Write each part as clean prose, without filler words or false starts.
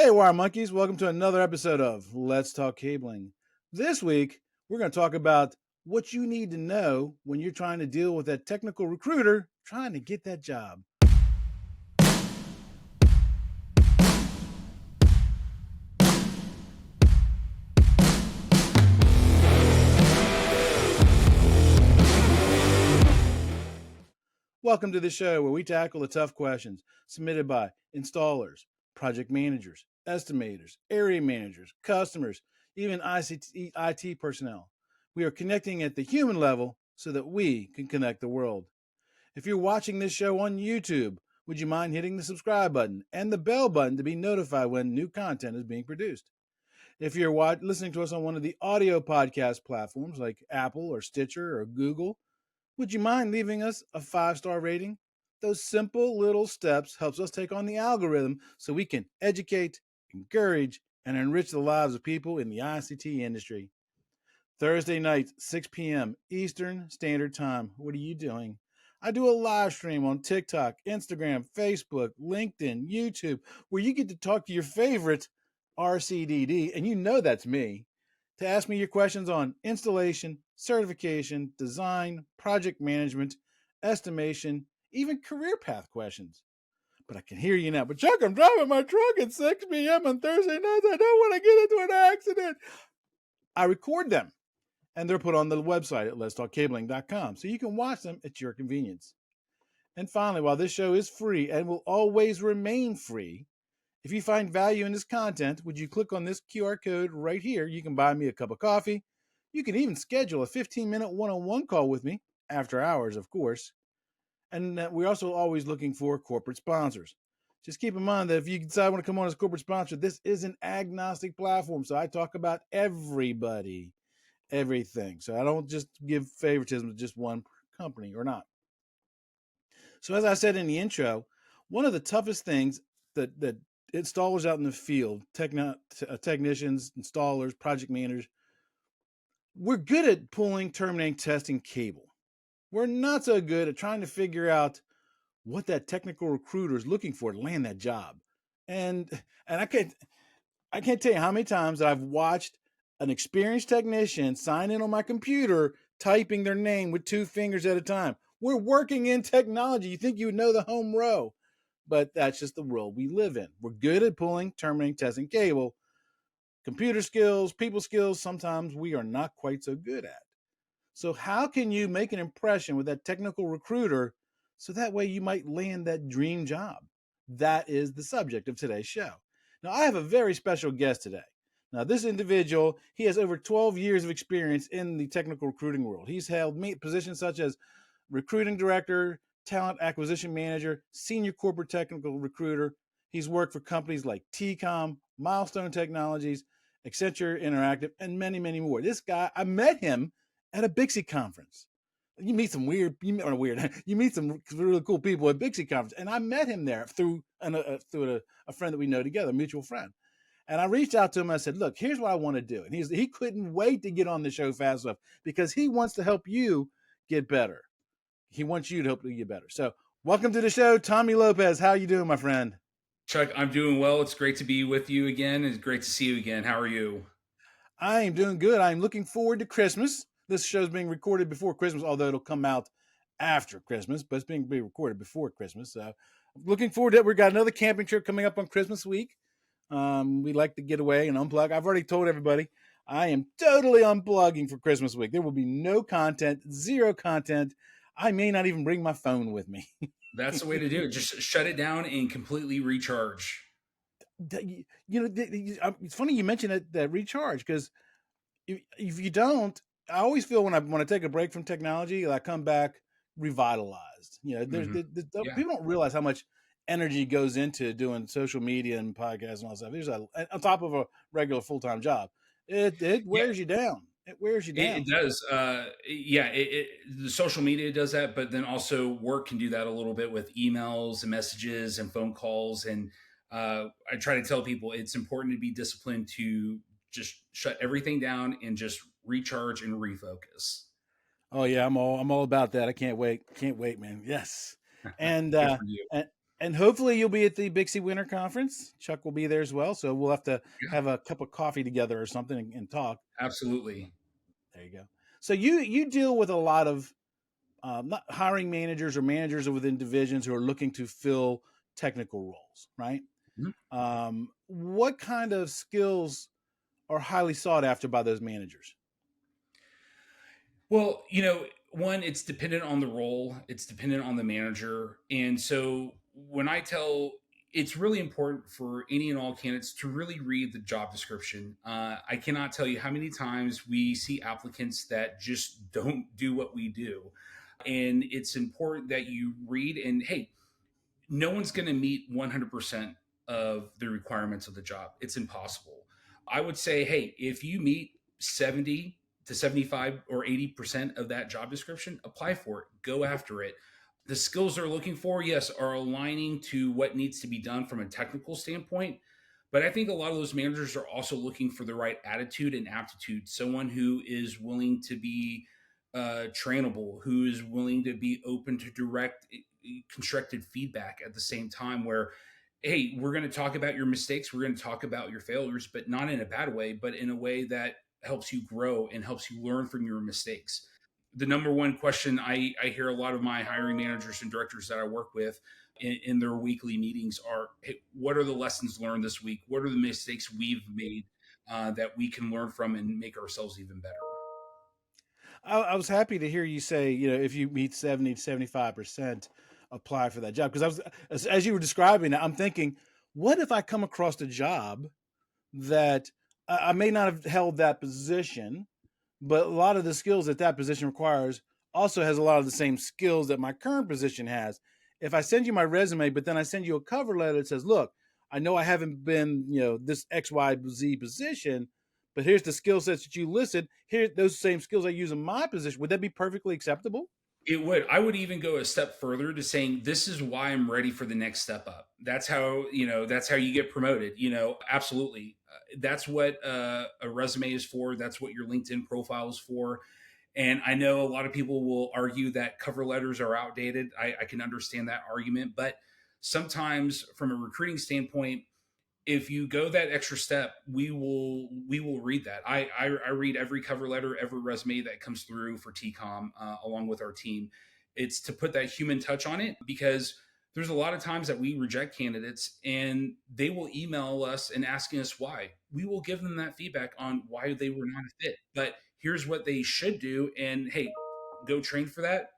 Hey, Wire Monkeys, welcome to another episode of Let's Talk Cabling. This week, we're going to talk about what you need to know when you're trying to deal with that technical recruiter trying to get that job. Welcome to the show where we tackle the tough questions submitted by installers, project managers, estimators, area managers, customers, even IT personnel. We are connecting at the human level so that we can connect the world. If you're watching this show on YouTube, would you mind hitting the subscribe button and the bell button to be notified when new content is being produced? If you're listening to us on one of the audio podcast platforms like Apple or Stitcher or Google, would you mind leaving us a 5-star rating? Those simple little steps helps us take on the algorithm so we can educate, encourage, and enrich the lives of people in the ICT industry. Thursday nights, 6 p.m. Eastern Standard Time. What are you doing? I do a live stream on TikTok, Instagram, Facebook, LinkedIn, YouTube, where you get to talk to your favorite RCDD, and you know that's me, to ask me your questions on installation, certification, design, project management, estimation, even career path questions. But I can hear you now. But Chuck, I'm driving my truck at 6 p.m. on Thursday nights. I don't want to get into an accident. I record them, and they're put on the website at letstalkcabling.com, so you can watch them at your convenience. And finally, while this show is free and will always remain free, if you find value in this content, would you click on this QR code right here? You can buy me a cup of coffee. You can even schedule a 15-minute one-on-one call with me, after hours, of course. And we're also always looking for corporate sponsors. Just keep in mind that if you decide to want to come on as a corporate sponsor, this is an agnostic platform. So I talk about everybody, everything. So I don't just give favoritism to just one company or not. So as I said in the intro, one of the toughest things that installers out in the field, technicians, installers, project managers, we're good at pulling, terminating, testing cable. We're not so good at trying to figure out what that technical recruiter is looking for to land that job. And I can't tell you how many times I've watched an experienced technician sign in on my computer, typing their name with 2 fingers at a time. We're working in technology. You think you would know the home row, but that's just the world we live in. We're good at pulling, terminating, testing cable. Computer skills, people skills, sometimes we are not quite so good at. So how can you make an impression with that technical recruiter so that way you might land that dream job? That is the subject of today's show. Now, I have a very special guest today. Now, this individual, he has over 12 years of experience in the technical recruiting world. He's held positions such as recruiting director, talent acquisition manager, senior corporate technical recruiter. He's worked for companies like TEECOM, Milestone Technologies, Accenture Interactive, and many, many more. This guy, I met him at a Bixie conference. You meet some you meet some really cool people at Bixie conference. And I met him there through a friend that we know together, a mutual friend. And I reached out to him and I said, look, here's what I want to do. And he couldn't wait to get on the show fast enough because he wants to help you get better. He wants you to help you get better. So welcome to the show, Tommy Lopez. How are you doing, my friend? Chuck, I'm doing well. It's great to be with you again. It's great to see you again. How are you? I am doing good. I'm looking forward to Christmas. This show's being recorded before Christmas, although it'll come out after Christmas, but it's being recorded before Christmas. So looking forward to it. We've got another camping trip coming up on Christmas week. We like to get away and unplug. I've already told everybody I am totally unplugging for Christmas week. There will be no content, zero content. I may not even bring my phone with me. That's the way to do it. Just shut it down and completely recharge. It's funny you mentioned that recharge, because if you don't, I always feel when I take a break from technology, I come back revitalized. Yeah. People don't realize how much energy goes into doing social media and podcasts and all that stuff. There's on top of a regular full-time job. It Yeah, wears you down. It wears you it down. does. The social media does that, but then also work can do that a little bit with emails and messages and phone calls. And I try to tell people it's important to be disciplined to just shut everything down and just recharge and refocus. Oh yeah, I'm all about that. I can't wait. Can't wait, man. Yes. And Good for you. And hopefully you'll be at the Bixie Winter Conference. Chuck will be there as well, so we'll have to Yeah, have a cup of coffee together or something and talk. absolutely. There you go. So you deal with a lot of not hiring managers or managers within divisions who are looking to fill technical roles, right? Mhm. What kind of skills are highly sought after by those managers? Well, one, it's dependent on the role, it's dependent on the manager. And so when I tell, it's really important for any and all candidates to really read the job description. I cannot tell you how many times we see applicants that just don't do what we do. And it's important that you read, and hey, no one's going to meet 100% of the requirements of the job. It's impossible. I would say, hey, if you meet 70 to 75 or 80% of that job description, apply for it, go after it. The skills they're looking for, yes, are aligning to what needs to be done from a technical standpoint. But I think a lot of those managers are also looking for the right attitude and aptitude, someone who is willing to be trainable, who is willing to be open to direct constructed feedback at the same time, where hey, we're going to talk about your mistakes, we're going to talk about your failures, but not in a bad way, but in a way that helps you grow and helps you learn from your mistakes. The number one question I hear a lot of my hiring managers and directors that I work with in their weekly meetings are, hey, what are the lessons learned this week? What are the mistakes we've made that we can learn from and make ourselves even better? I was happy to hear you say, if you meet 70 to 75%, apply for that job. Because as you were describing it, I'm thinking, what if I come across a job that I may not have held that position, but a lot of the skills that that position requires also has a lot of the same skills that my current position has. If I send you my resume, but then I send you a cover letter that says, look, I know I haven't been, this XYZ position, but here's the skill sets that you listed. Here, those same skills I use in my position. Would that be perfectly acceptable? It would. I would even go a step further to saying this is why I'm ready for the next step up. That's how, that's how you get promoted, absolutely. That's what a resume is for. That's what your LinkedIn profile is for. And I know a lot of people will argue that cover letters are outdated. I can understand that argument, but sometimes from a recruiting standpoint, if you go that extra step, we will read that. I read every cover letter, every resume that comes through for TEECOM, along with our team. It's to put that human touch on it, because there's a lot of times that we reject candidates and they will email us and asking us why. We will give them that feedback on why they were not a fit. But here's what they should do, and hey, go train for that,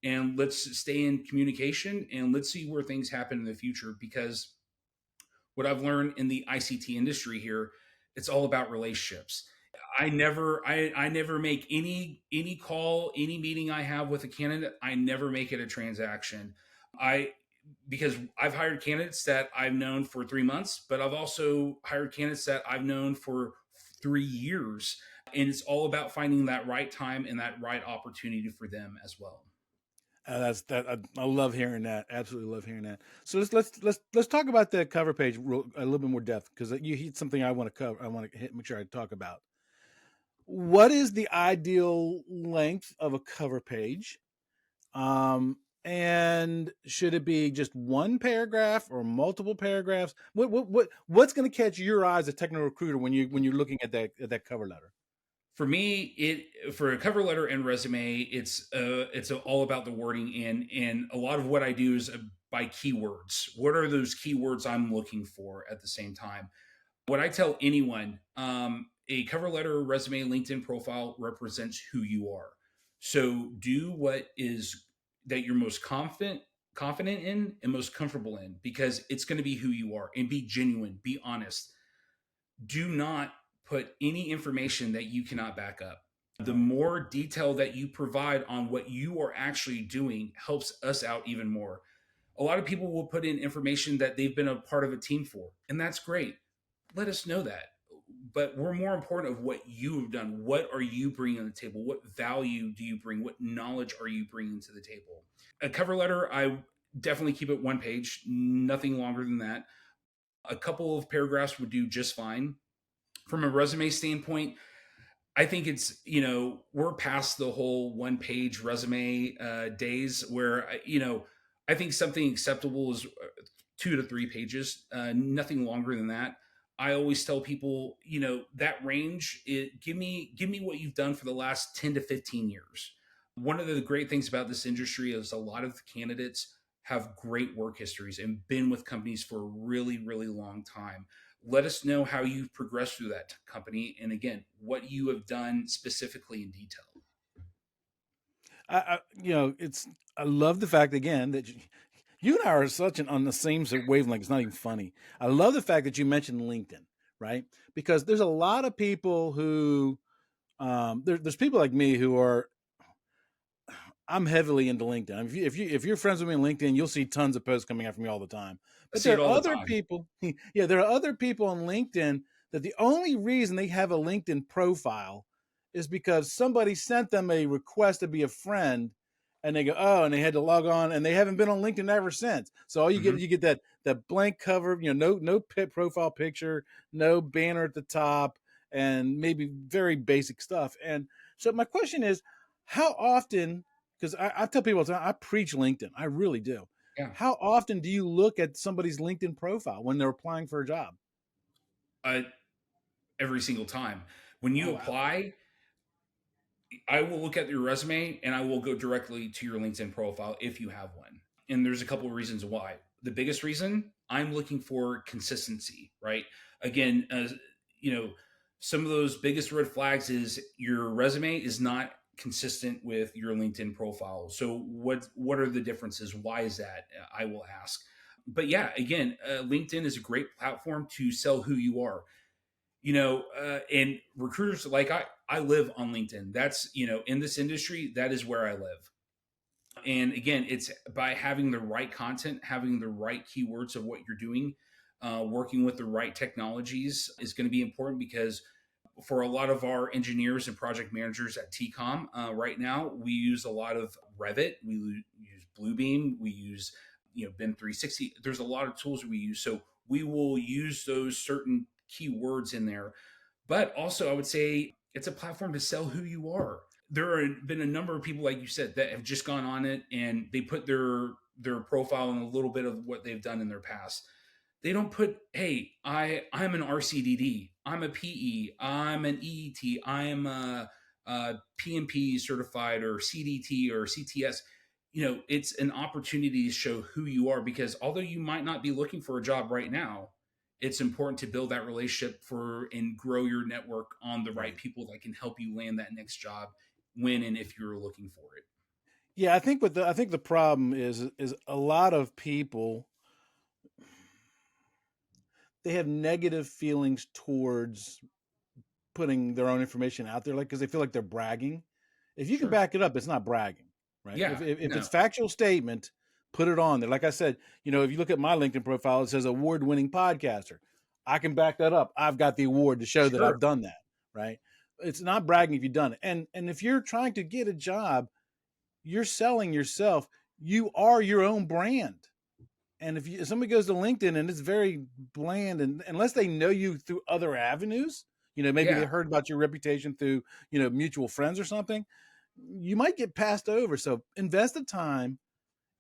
and let's stay in communication, and let's see where things happen in the future, because what I've learned in the ICT industry here, it's all about relationships. I never make any call, any meeting I have with a candidate, I never make it a transaction. I Because I've hired candidates that I've known for 3 months, but I've also hired candidates that I've known for 3 years. And it's all about finding that right time and that right opportunity for them as well. That's that. I love hearing that. Absolutely love hearing that. So let's talk about the cover page a little bit more depth, because you hit something I want to cover. I want to make sure I talk about. What is the ideal length of a cover page? And should it be just one paragraph or multiple paragraphs? What's going to catch your eye as a technical recruiter when you're looking at that cover letter? For me, it for a cover letter and resume, it's all about the wording, and a lot of what I do is by keywords. What are those keywords I'm looking for at the same time? What I tell anyone, a cover letter, resume, LinkedIn profile represents who you are. So do what is that you're most confident in and most comfortable in, because it's going to be who you are, and be genuine, be honest. Do not put any information that you cannot back up. The Right. more detail that you provide on what you are actually doing helps us out even more. A lot of people will put in information that they've been a part of a team for, and that's great. Let us know that. But we're more important of what you have done. What are you bringing on the table? What value do you bring? What knowledge are you bringing to the table? A cover letter, I definitely keep it one page, nothing longer than that. A couple of paragraphs would do just fine. From a resume standpoint, I think it's, we're past the whole one page resume days where, I think something acceptable is 2 to 3 pages, nothing longer than that. I always tell people, that range. Give me what you've done for the last 10 to 15 years. One of the great things about this industry is a lot of the candidates have great work histories and been with companies for a really, really long time. Let us know how you've progressed through that company, and again, what you have done specifically in detail. It's I love the fact again that you and I are such on the same wavelength. It's not even funny. I love the fact that you mentioned LinkedIn, right? Because there's a lot of people who there's people like me who are I'm heavily into LinkedIn. If you're friends with me on LinkedIn, you'll see tons of posts coming out from me all the time. I But see there it are all the other time. people, yeah, there are other people on LinkedIn that the only reason they have a LinkedIn profile is because somebody sent them a request to be a friend, and they go, oh, and they had to log on, and they haven't been on LinkedIn ever since. So all Mhm. you get that blank cover, no profile picture, no banner at the top, and maybe very basic stuff. And so my question is, how often, because I tell people all the time, I preach LinkedIn. I really do. Yeah. How often do you look at somebody's LinkedIn profile when they're applying for a job? Uh, every single time. When Oh, you wow. apply, I will look at your resume and I will go directly to your LinkedIn profile if you have one. And there's a couple of reasons why. The biggest reason, I'm looking for consistency, right? Again, you know, some of those biggest red flags is your resume is not consistent with your LinkedIn profile. So what are the differences? Why is that? I will ask. But yeah, again, LinkedIn is a great platform to sell who you are. And recruiters, like, I live on LinkedIn. That's, in this industry, that is where I live. And again, it's by having the right content, having the right keywords of what you're doing, working with the right technologies is going to be important, because for a lot of our engineers and project managers at TEECOM, right now, we use a lot of Revit, we use Bluebeam, we use BIM 360. There's a lot of tools we use, so we will use those certain keywords in there. But also, I would say it's a platform to sell who you are. There have been a number of people, like you said, that have just gone on it and they put their profile and a little bit of what they've done in their past. They don't put, hey, I'm an RCDD, I'm a PE, I'm an EET, I'm a PMP certified, or CDT or CTS. It's an opportunity to show who you are, because although you might not be looking for a job right now, it's important to build that relationship for and grow your network on the right Right. people that can help you land that next job when and if you're looking for it. Yeah, I think the problem is a lot of people, they have negative feelings towards putting their own information out there, like because they feel like they're bragging. If you can Sure. back it up, it's not bragging, right? Yeah. If No. it's factual statement, put it on there. Like I said, if you look at my LinkedIn profile, it says award-winning podcaster. I can back that up. I've got the award to show that Sure. I've done that, right? It's not bragging if you've done it. And if you're trying to get a job, you're selling yourself. You are your own brand. And if somebody goes to LinkedIn and it's very bland, and unless they know you through other avenues, maybe they Yeah. heard about your reputation through, mutual friends or something, you might get passed over. So invest the time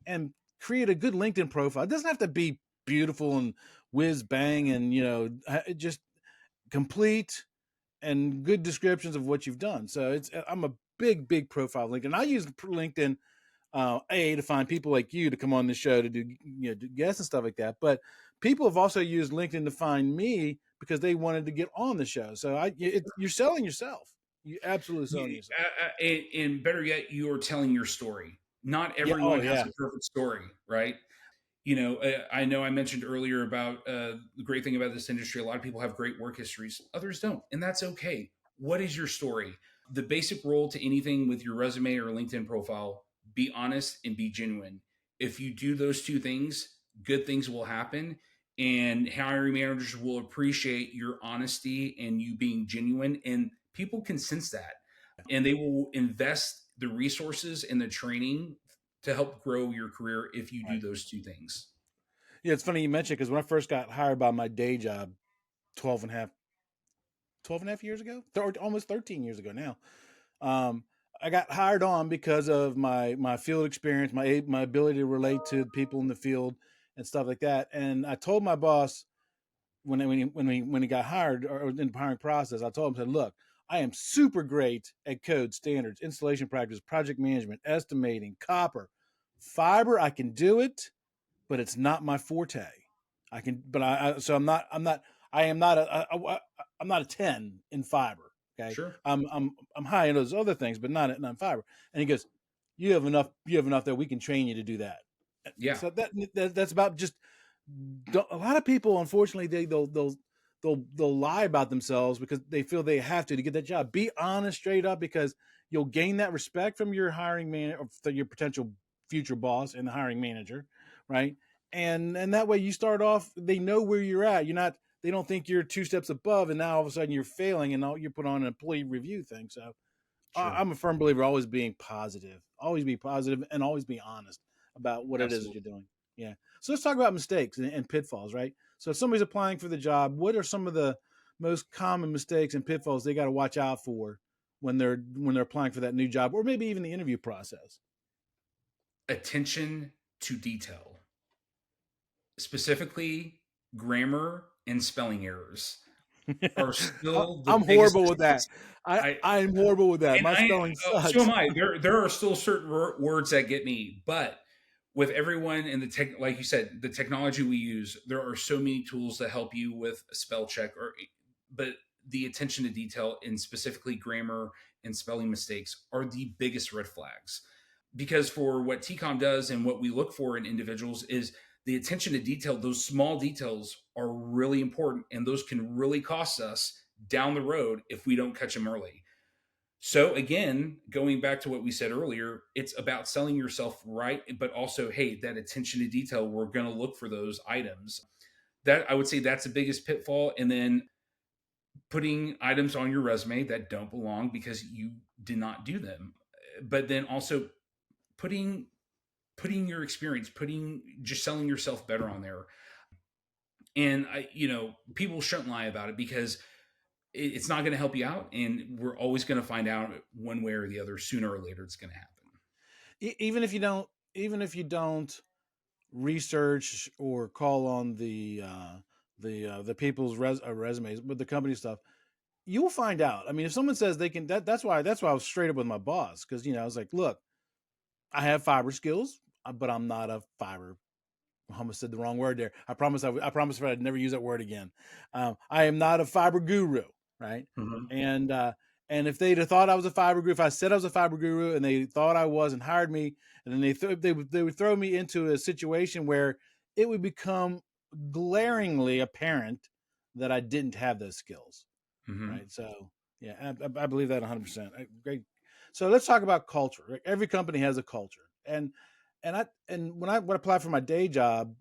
and create a good LinkedIn profile. It doesn't have to be beautiful and whiz bang and, just complete and good descriptions of what you've done. So I'm a big profile LinkedIn. I use LinkedIn to find people like you to come on the show to do guests and stuff like that. But people have also used LinkedIn to find me because they wanted to get on the show. So you're selling yourself. You absolutely selling yourself. And better yet, you're telling your story. Not Yeah. Oh everyone has yeah. a perfect story, right? I know I mentioned earlier about the great thing about this industry. A lot of people have great work histories, others don't, and that's okay. What is your story? The basic rule to anything with your resume or LinkedIn profile: be honest and be genuine. If you do those two things, good things will happen, and hiring managers will appreciate your honesty and you being genuine, and people can sense that, and they will invest the resources and the training to help grow your career if you do Right. those two things. Yeah, it's funny you mentioned because when I first got hired by my day job 12 and a half years ago, almost 13 years ago now, I got hired on because of my field experience, my ability to relate to people in the field and stuff like that. And I told my boss when he got hired or in the hiring process, I told him, I said, look, I am super great at code standards, installation practice, project management, estimating, copper, fiber. I can do it, but it's not my forte. I can, but so I am not I'm not a 10 in fiber. Okay. Sure. I'm high in those other things, but not in fiber. And he goes, you have enough that we can train you to do that. Yeah. So that's about just a lot of people, unfortunately, they'll lie about themselves because they feel they have to get that job. Be honest, straight up, because you'll gain that respect from your hiring man or your potential future boss and the hiring manager, right? And that way you start off. They know where you're at. You're not. They don't think you're two steps above, and now all of a sudden you're failing, and now you put on an employee review thing. So Sure. I'm a firm believer always being positive, always be positive, and always be honest about what it is that you're Absolutely. doing. Yeah. So let's talk about mistakes and pitfalls, right? So if somebody's applying for the job, what are some of the most common mistakes and pitfalls they got to watch out for when they're applying for that new job, or maybe even the interview process? Attention to detail, specifically grammar and spelling errors, are still the I'm biggest horrible with that. mistakes. I I'm horrible with that. and My I spelling so sucks. am I. There are still certain words that get me, but with everyone in the tech, like you said, the technology we use, there are so many tools that help you with a spell check, but the attention to detail and specifically grammar and spelling mistakes are the biggest red flags. Because for what TEECOM does and what we look for in individuals is the attention to detail. Those small details are really important, and those can really cost us down the road if we don't catch them early. So again, going back to what we said earlier, it's about selling yourself right, but also, hey, that attention to detail, we're going to look for those items. That I would say that's the biggest pitfall. And then putting items on your resume that don't belong because you did not do them. But then also putting your experience, putting just selling yourself better on there. And people shouldn't lie about it because it's not going to help you out, and we're always going to find out one way or the other. Sooner or later, it's going to happen. Even if you don't research or call on the people's resumes, but the company stuff, you'll find out. I mean, if someone says they can, that's why I was straight up with my boss, because I was like, look, I have fiber skills, but I'm not a fiber. I almost said the wrong word there. I promise I'd never use that word again. I am not a fiber guru, right? Mm-hmm. And if they'd have thought I was a fiber guru, if I said I was a fiber guru and they thought I was and hired me, and then they would throw me into a situation where it would become glaringly apparent that I didn't have those skills, Mm-hmm. right? So yeah, I believe that 100%. Great. So let's talk about culture. Right? Every company has a culture, and when I applied for my day job,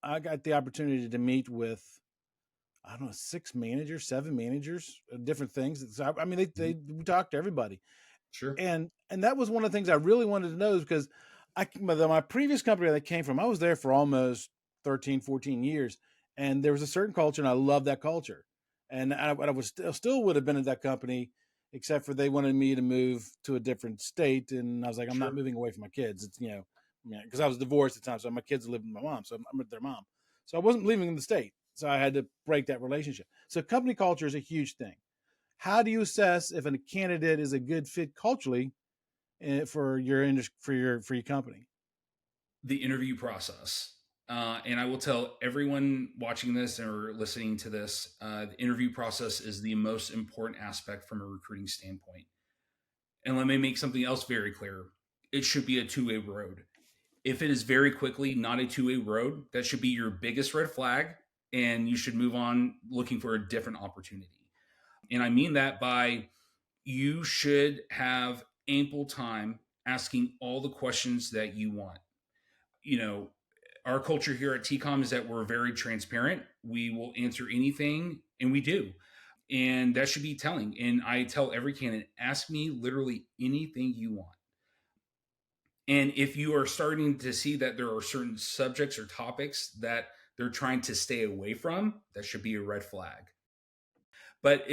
I got the opportunity to meet with, I don't know, 6 managers, 7 managers, different things. So, I mean, Mm-hmm. we talked to everybody, Sure. and that was one of the things I really wanted to know, is because my previous company that I came from, I was there for almost 13, 14 years, and there was a certain culture, and I loved that culture, and I was still would have been at that company, except for they wanted me to move to a different state, and I was like, I'm not Sure. moving away from my kids. It's because I was divorced at the time, so my kids lived with my mom, so I'm with their mom, so I wasn't leaving the state, so I had to break that relationship. So company culture is a huge thing. How do you assess if a candidate is a good fit culturally for your company? The interview process. And I will tell everyone watching this or listening to this, the interview process is the most important aspect from a recruiting standpoint. And let me make something else very clear. It should be a two-way road. If it is very quickly not a two-way road, that should be your biggest red flag, and you should move on looking for a different opportunity. And I mean that by you should have ample time asking all the questions that you want. You know, our culture here at TEECOM is that we're very transparent. We will answer anything, and we do. And that should be telling. And I tell every candidate, ask me literally anything you want. And if you are starting to see that there are certain subjects or topics that they're trying to stay away from, that should be a red flag. But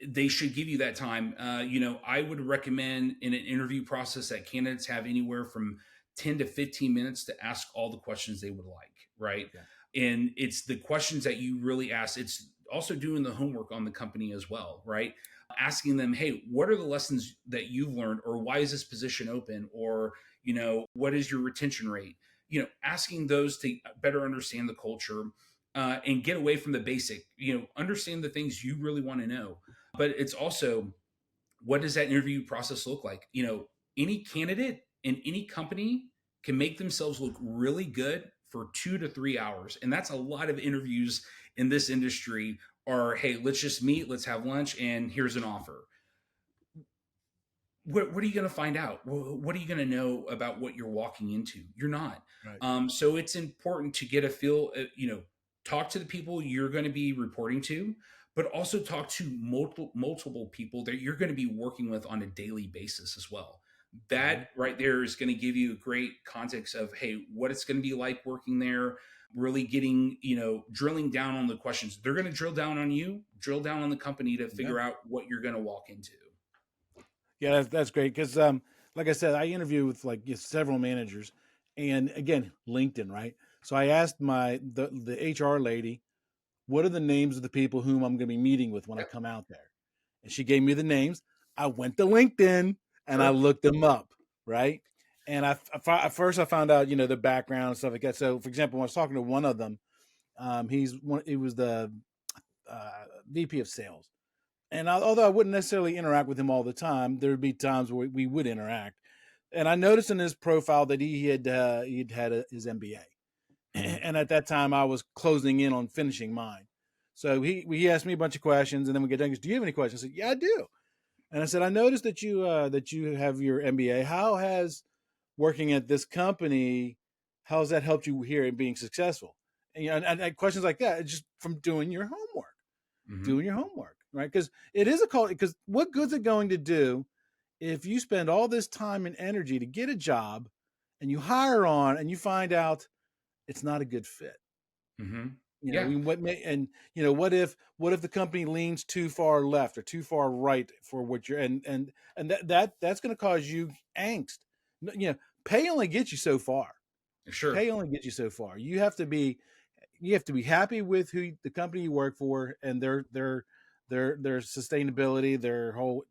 they should give you that time. I would recommend in an interview process that candidates have anywhere from 10 to 15 minutes to ask all the questions they would like, right? Okay. And it's the questions that you really ask. It's also doing the homework on the company as well, right? Asking them, hey, what are the lessons that you've learned, or why is this position open, or what is your retention rate? Asking those to better understand the culture, and get away from the basic. Understand the things you really want to know. But it's also, what does that interview process look like? Any candidate in any company can make themselves look really good for 2 to 3 hours. And that's a lot of interviews in this industry are, hey, let's just meet, let's have lunch, and here's an offer. What are you going to find out? What are you going to know about what you're walking into? You're not. Right. So it's important to get a feel, talk to the people you're going to be reporting to, but also talk to multiple people that you're going to be working with on a daily basis as well. That right there is going to give you a great context of, hey, what it's going to be like working there, really getting, drilling down on the questions. They're going to drill down on you, drill down on the company to figure out what you're going to walk into. Yeah, that's great because, like I said, I interview with several managers, and again, LinkedIn, right? So I asked the HR lady, what are the names of the people whom I'm going to be meeting with when I come out there, and she gave me the names. I went to LinkedIn and I Sure. looked them up, right? And at first I found out the background and stuff like that. So, for example, when I was talking to one of them, he was the VP of sales. And although I wouldn't necessarily interact with him all the time, there would be times where we would interact. And I noticed in his profile that he'd had his MBA, and at that time I was closing in on finishing mine. So he asked me a bunch of questions, and then we get done. He goes, "Do you have any questions?" I said, "Yeah, I do." And I said, "I noticed that you have your MBA. How has working at this company, how has that helped you here in being successful?" And questions like that, it's just from doing your homework. Doing your homework, right? Because it is a call. Because what good's it going to do if you spend all this time and energy to get a job, and you hire on, and you find out it's not a good fit? Mm-hmm. We Yeah, what if the company leans too far left or too far right for what you're and that's going to cause you angst. Pay only gets you so far. sure. Pay only gets you so far. You have to be happy with the company you work for, and their sustainability, their whole.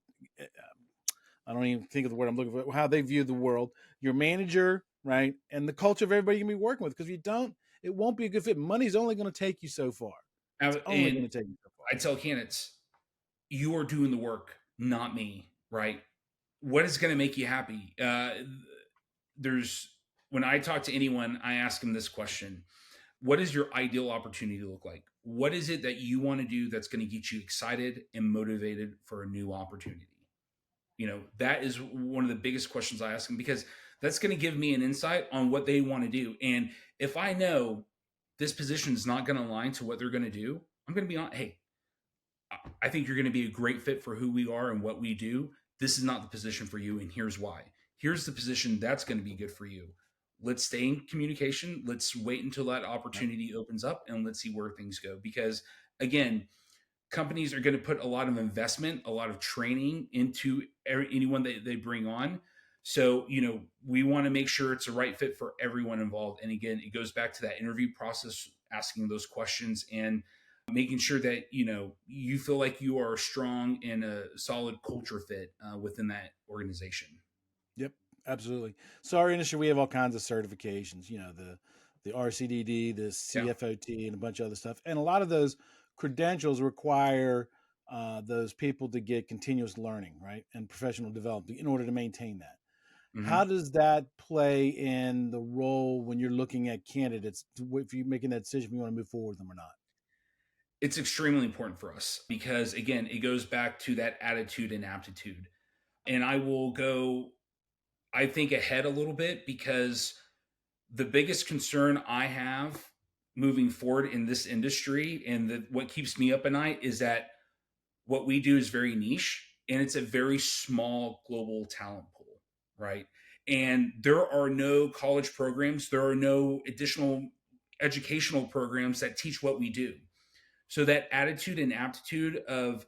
I don't even think of the word I'm looking for. How they view the world, your manager, right, and the culture of everybody you're gonna be working with. Because if you don't, it won't be a good fit. Money's only going to take you so far. It's only going And to take you so far. I tell candidates, you are doing the work, not me, right? What is going to make you happy? There's When I talk to anyone, I ask them this question: what is your ideal opportunity to look like? What is it that you want to do that's going to get you excited and motivated for a new opportunity? That is one of the biggest questions I ask them, because that's going to give me an insight on what they want to do. And if I know this position is not going to align to what they're going to do, I'm going to be on, hey, I think you're going to be a great fit for who we are and what we do. This is not the position for you, and here's why. Here's the position that's going to be good for you. Let's stay in communication. Let's wait until that Yep. opportunity opens up, and let's see where things go. Because again, companies are going to put a lot of investment, a lot of training into anyone that they bring on. So, we want to make sure it's a right fit for everyone involved. And again, it goes back to that interview process, asking those questions and making sure that, you feel like you are strong and a solid culture fit within that organization. Yep. Absolutely. So our industry, we have all kinds of certifications. The RCDD, the Yeah. CFOT, and a bunch of other stuff. And a lot of those credentials require those people to get continuous learning, right, and professional development in order to maintain that. How Hmm. does that play in the role when you're looking at candidates, if you're making that decision if you want to move forward with them or not? It's extremely important for us because, again, it goes back to that attitude and aptitude. And I will go, I think, ahead a little bit, because the biggest concern I have moving forward in this industry, and what keeps me up at night, is that what we do is very niche and it's a very small global talent pool, right? And there are no college programs, there are no additional educational programs that teach what we do. So that attitude and aptitude of,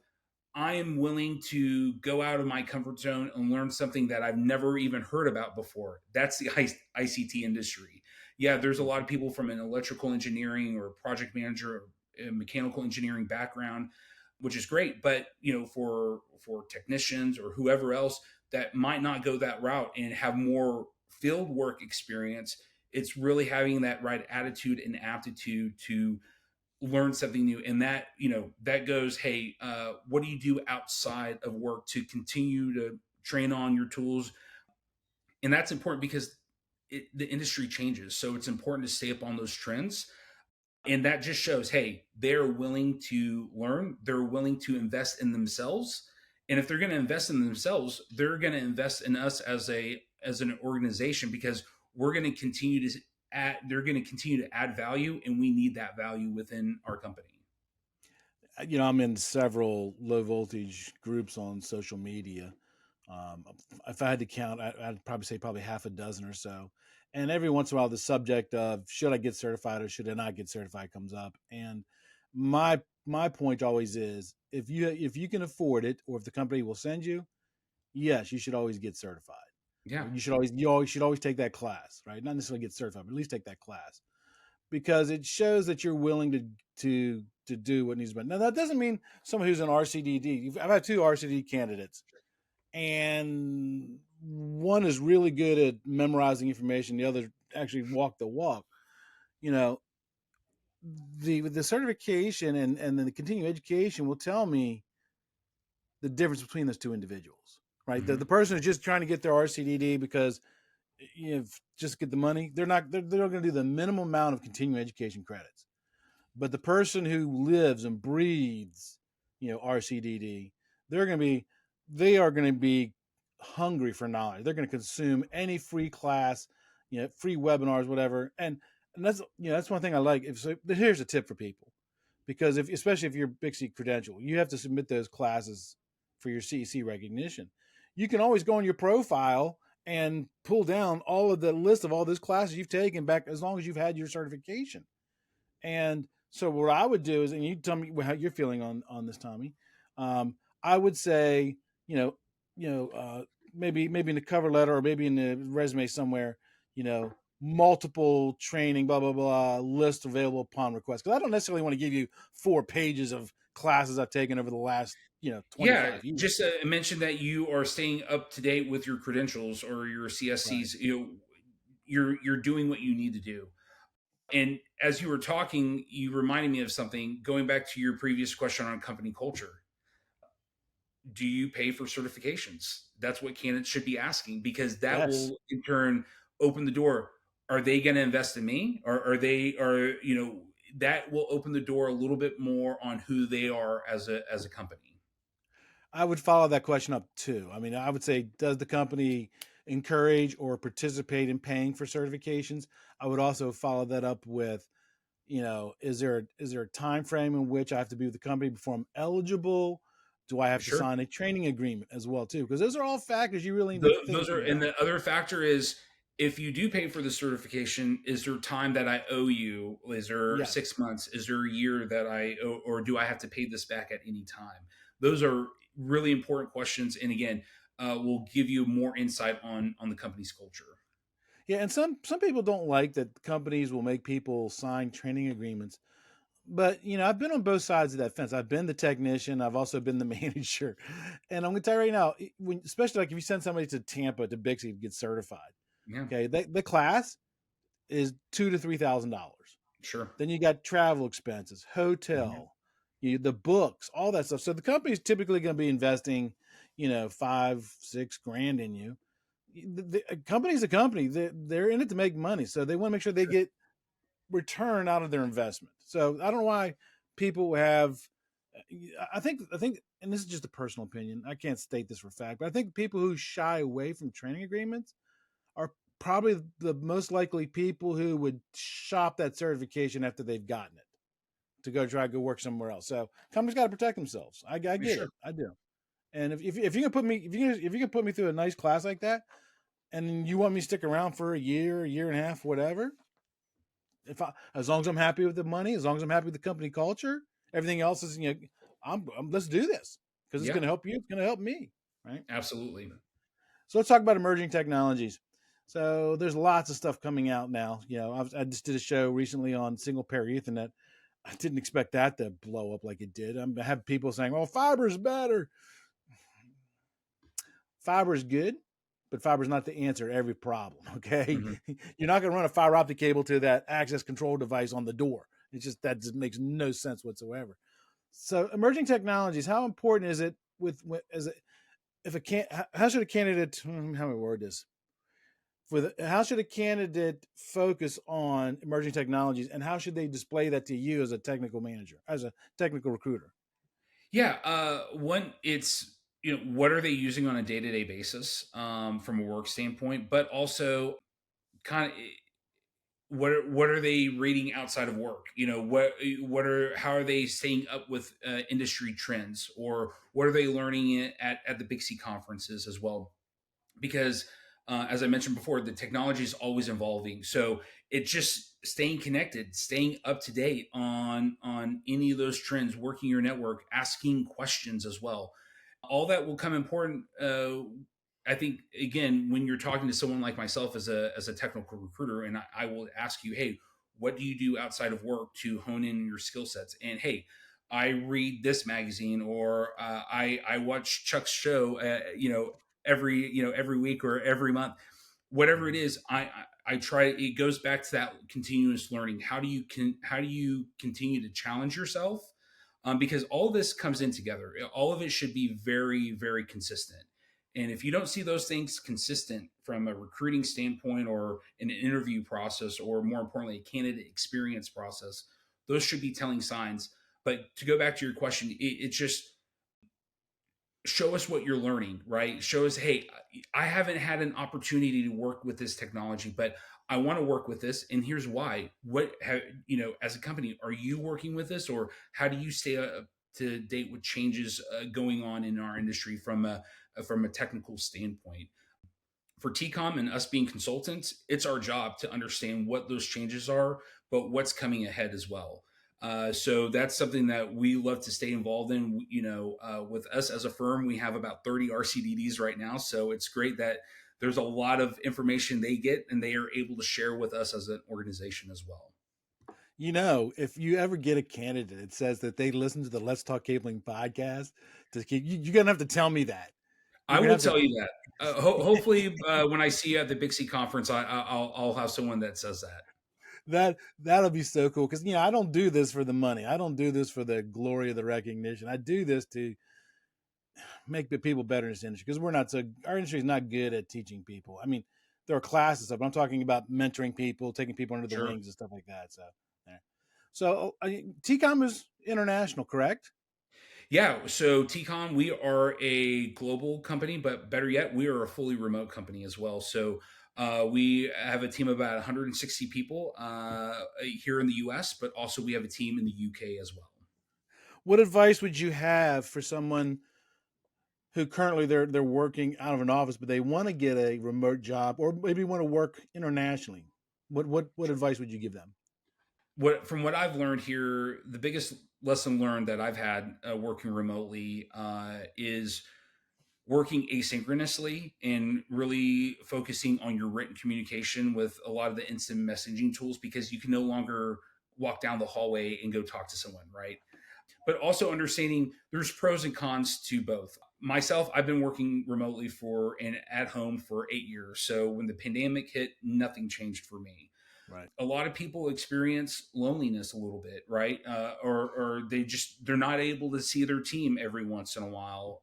I am willing to go out of my comfort zone and learn something that I've never even heard about before. That's the ICT industry. Yeah, there's a lot of people from an electrical engineering or project manager or mechanical engineering background, which is great. But for technicians or whoever else that might not go that route and have more field work experience, it's really having that right attitude and aptitude to learn something new. And that that goes, hey, what do you do outside of work to continue to train on your tools? And that's important because the industry changes, so it's important to stay up on those trends. And that just shows, hey, they're willing to learn, they're willing to invest in themselves. And if they're going to invest in themselves, they're going to invest in us as an organization, because we're going to continue to they're going to continue to add value, and we need that value within our company. I'm in several low voltage groups on social media. Um, if I had to count, I'd probably say probably half a dozen or so. And every once in a while, the subject of should I get certified or should I not get certified comes up. And my point always is, if you can afford it, or if the company will send you, yes, you should always get certified. Yeah. You should always take that class, right? Not necessarily get certified, but at least take that class, because it shows that you're willing to do what needs to be done. Now, that doesn't mean someone who's an RCDD. I've had two RCD candidates, and one is really good at memorizing information. The other actually walk the walk. You know, the certification and then the continuing education will tell me the difference between those two individuals, right? The Hmm. person who's just trying to get their RCDD because just get the money. They're going to do the minimum amount of continuing education credits. But the person who lives and breathes, RCDD, they are going to be hungry for knowledge. They're going to consume any free class, free webinars, whatever. And that's one thing I like. Here's a tip for people, because especially if you're BICSI credential, you have to submit those classes for your CEC recognition. You can always go on your profile and pull down all of the list of all those classes you've taken back as long as you've had your certification. And so what I would do is, and you tell me how you're feeling on this, Tommy. I would say, you know, maybe in the cover letter or maybe in the resume somewhere, multiple training, blah blah blah, list available upon request. Because I don't necessarily want to give you 4 pages of classes I've taken over the last Yeah, 25 years. just mention that you are staying up to date with your credentials or your Right. CSCs. You're doing what you need to do. And as you were talking, you reminded me of something. Going back to your previous question on company culture, do you pay for certifications? That's what candidates should be asking, because that Yes. will in turn open the door. Are they going to invest in me, or that will open the door a little bit more on who they are as a company. I would follow that question up too. I mean, I would say, does the company encourage or participate in paying for certifications? I would also follow that up with, is there a time frame in which I have to be with the company before I'm eligible? Do I have to Sure. sign a training agreement as well too? Because those are all factors you really need to Those think are, and about. the other factor is, if you do pay for the certification, is there time that I owe you? Is there Yes. 6 months? Is there a year that I owe, or do I have to pay this back at any time? Those are really important questions, and again, will give you more insight on the company's culture. Yeah, and some people don't like that companies will make people sign training agreements. But I've been on both sides of that fence. I've been the technician. I've also been the manager, and I'm going to tell you right now, especially like if you send somebody to Tampa to Bixby to get certified, Yeah, okay, the class is $2,000 to $3,000. sure. Then you got travel expenses, Mhm. hotel, the books, all that stuff. So the company's typically going to be investing, 5-6 grand in you. The company's a company. They're in it to make money, so they want to make sure they Sure. get return out of their investment. So I don't know why people have. I think, and this is just a personal opinion. I can't state this for a fact, but I think people who shy away from training agreements are probably the most likely people who would shop that certification after they've gotten it to go try to go work somewhere else. So companies got to protect themselves. I get Sure. it. I do. And if you can put me if you can put me through a nice class like that, and you want me to stick around for a year and a half, whatever, as long as I'm happy with the money, as long as I'm happy with the company culture, everything else is, let's do this, because it's Yeah, going to help you. It's going to help me, right? absolutely. So let's talk about emerging technologies. So there's lots of stuff coming out now. I just did a show recently on single pair Ethernet. I didn't expect that to blow up like it did. I have people saying, "Oh, fiber's better." Fiber is good, but fiber is not the answer to every problem. Okay, Hmm. you're not going to run a fiber optic cable to that access control device on the door. That just makes no sense whatsoever. So emerging technologies, how important is it as a, if a can how should a candidate how do we word this? How should a candidate focus on emerging technologies, and how should they display that to you as a technical manager, as a technical recruiter? Yeah, one, it's, what are they using on a day to day basis, from a work standpoint, but also kind of what are they reading outside of work? How are they staying up with industry trends, or what are they learning at the Big C conferences as well? Because as I mentioned before, the technology is always evolving. So it's just staying connected, staying up to date on any of those trends, working your network, asking questions as well. All that will come important. I think, again, when you're talking to someone like myself as a technical recruiter, and I will ask you, hey, what do you do outside of work to hone in your skill sets? And hey, I read this magazine, or I watch Chuck's show, every week or every month, whatever it is. I try. It goes back to that continuous learning. How do you continue to challenge yourself? Because all this comes in together. All of it should be very, very consistent. And if you don't see those things consistent from a recruiting standpoint, or an interview process, or more importantly, a candidate experience process, those should be telling signs. But to go back to your question, it's just show us what you're learning, right? Show us, hey, I haven't had an opportunity to work with this technology, but I want to work with this, and here's why. As a company, are you working with this, or how do you stay up to date with changes going on in our industry from a technical standpoint? For TEECOM and us being consultants, it's our job to understand what those changes are, but what's coming ahead as well. So that's something that we love to stay involved in. With us as a firm, we have about 30 RCDDs right now. So it's great that there's a lot of information they get, and they are able to share with us as an organization as well. If you ever get a candidate that says that they listen to the Let's Talk Cabling podcast, you're gonna have to tell me that. I You're gonna will have to. tell you that. Hopefully, when I see you at the Big C conference, I'll have someone that says that. That'll be so cool, because I don't do this for the money. I don't do this for the glory of the recognition. I do this to make the people better in this industry, because our industry is not good at teaching people. I mean, there are classes stuff, but I'm talking about mentoring people, taking people under the Sure. wings and stuff like that. So TCOM is international, correct? Yeah. So TCOM, we are a global company, but better yet, we are a fully remote company as well. So we have a team of about 160 people here in the US, but also we have a team in the UK as well. What advice would you have for someone who currently they're working out of an office, but they want to get a remote job, or maybe want to work internationally? What advice would you give them? From what I've learned here, the biggest lesson learned that I've had working remotely is working asynchronously, and really focusing on your written communication with a lot of the instant messaging tools, because you can no longer walk down the hallway and go talk to someone, right? But also understanding there's pros and cons to both. Myself, I've been working remotely and at home for 8 years. So when the pandemic hit, nothing changed for me. Right. A lot of people experience loneliness a little bit, right? Or they're not able to see their team every once in a while.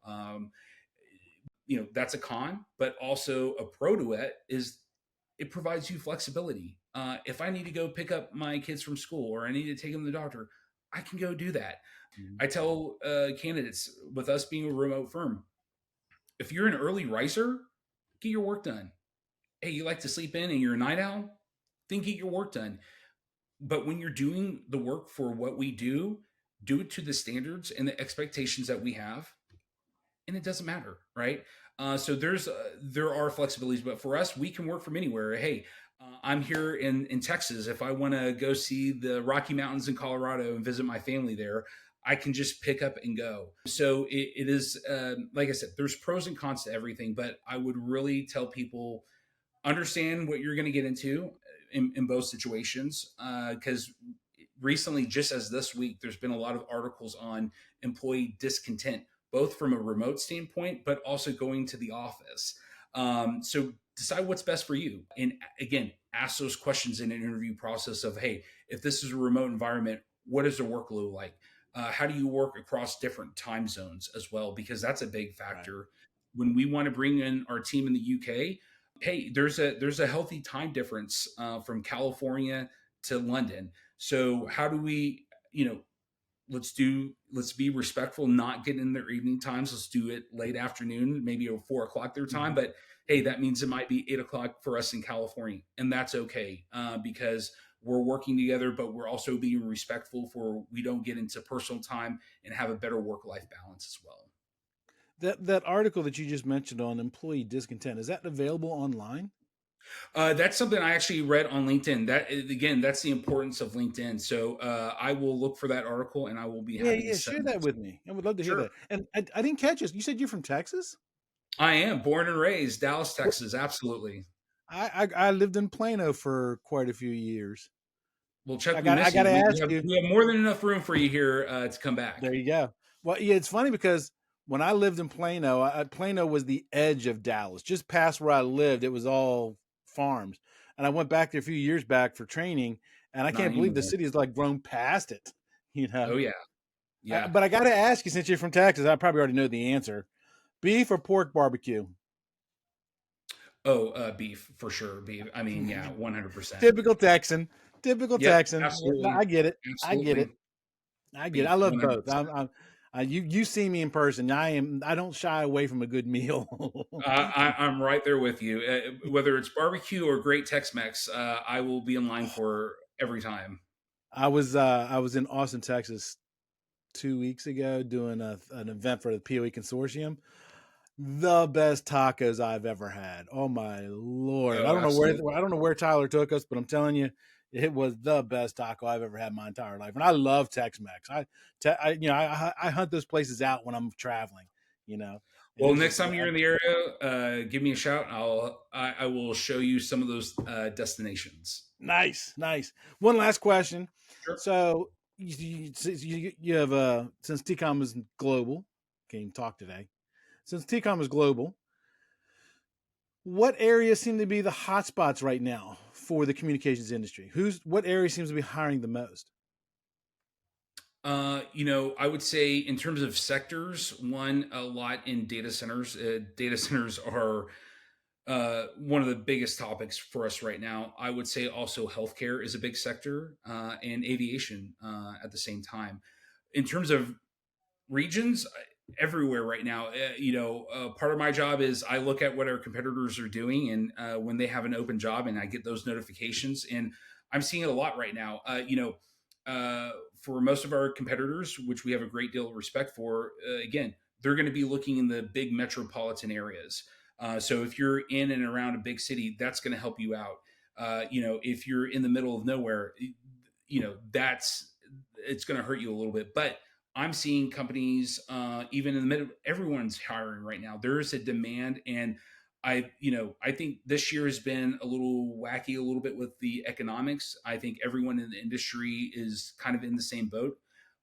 That's a con, but also a pro to it is it provides you flexibility. If I need to go pick up my kids from school, or I need to take them to the doctor, I can go do that. Mm-hmm. I tell candidates, with us being a remote firm, if you're an early riser, get your work done. Hey, you like to sleep in and you're a night owl, then get your work done. But when you're doing the work for what we do it to the standards and the expectations that we have, and it doesn't matter, right? So there are flexibilities, but for us, we can work from anywhere. Hey, I'm here in Texas. If I want to go see the Rocky Mountains in Colorado and visit my family there, I can just pick up and go. So it is, like I said, there's pros and cons to everything, but I would really tell people, understand what you're going to get into in both situations. Because recently, just as this week, there's been a lot of articles on employee discontent, both from a remote standpoint, but also going to the office. So decide what's best for you. And again, ask those questions in an interview process of, hey, if this is a remote environment, what is the workload like? How do you work across different time zones as well? Because that's a big factor. Right. When we want to bring in our team in the UK, hey, there's a healthy time difference from California to London. So how do we, let's be respectful, not get in their evening times. Let's do it late afternoon, maybe 4 o'clock their time. But hey, that means it might be 8 o'clock for us in California. And that's okay because we're working together, but we're also being respectful for we don't get into personal time and have a better work-life balance as well. That article that you just mentioned on employee discontent, is that available online? That's something I actually read on LinkedIn. That's the importance of LinkedIn. So I will look for that article and I will be happy to share that with me. I would love to hear that. And I didn't catch this. You said you're from Texas? I am born and raised Dallas, Texas. Absolutely. I lived in Plano for quite a few years. Well, Chuck, I got to ask you. We have more than enough room for you here to come back. There you go. Well, yeah, it's funny because when I lived in Plano, Plano was the edge of Dallas. Just past where I lived, it was all farms. And I went back there a few years back for training, and I can't believe the city has like grown past it. Oh yeah, yeah. But I got to ask you, since you're from Texas, I probably already know the answer: beef or pork barbecue? Oh, beef for sure. Beef. I mean, yeah, 100%. Typical Texan. Texan. Absolutely. I get it. Absolutely. I get it. I love 100%. Both. You see me in person. I don't shy away from a good meal. I'm right there with you. Whether it's barbecue or great Tex-Mex, I will be in line for every time. I was in Austin, Texas 2 weeks ago doing an event for the POE consortium. The best tacos I've ever had. Oh my Lord. I don't know where Tyler took us, but I'm telling you, it was the best taco I've ever had in my entire life. And I love Tex-Mex. I hunt those places out when I'm traveling, Well, next time you're in the area, give me a shout. I will show you some of those destinations. Nice. One last question. Sure. So you have since TEECOM is global, can't even talk today. Since TEECOM is global, what areas seem to be the hotspots right now for the communications industry? What area seems to be hiring the most? I would say in terms of sectors, a lot in data centers. Data centers are one of the biggest topics for us right now. I would say also healthcare is a big sector, and aviation at the same time. In terms of regions, everywhere right now. Part of my job is I look at what our competitors are doing, and when they have an open job, and I get those notifications, and I'm seeing it a lot right now. For most of our competitors, which we have a great deal of respect for, again, they're going to be looking in the big metropolitan areas. So if you're in and around a big city, that's going to help you out. If you're in the middle of nowhere, it's going to hurt you a little bit. But I'm seeing companies, even in the middle, everyone's hiring right now. There is a demand. And I think this year has been a little wacky, a little bit with the economics. I think everyone in the industry is kind of in the same boat,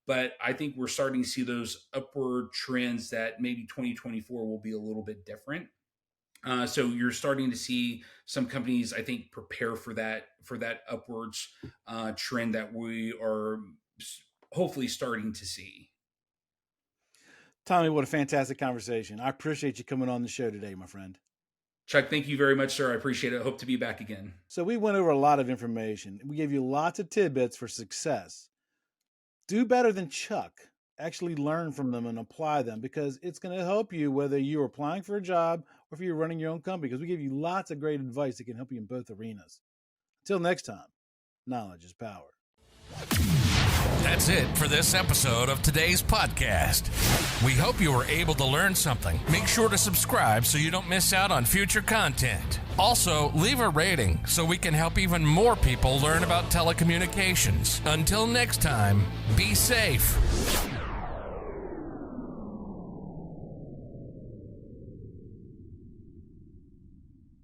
but I think we're starting to see those upward trends that maybe 2024 will be a little bit different. So you're starting to see some companies, I think, prepare for that upwards trend that we are hopefully starting to see. Tommy, what a fantastic conversation. I appreciate you coming on the show today, my friend. Chuck, thank you very much, sir. I appreciate it. I hope to be back again. So we went over a lot of information. We gave you lots of tidbits for success. Do better than Chuck. Actually learn from them and apply them, because it's going to help you whether you're applying for a job or if you're running your own company, because we give you lots of great advice that can help you in both arenas. Until next time, knowledge is power. That's it for this episode of today's podcast. We hope you were able to learn something. Make sure to subscribe so you don't miss out on future content. Also, leave a rating so we can help even more people learn about telecommunications. Until next time, be safe.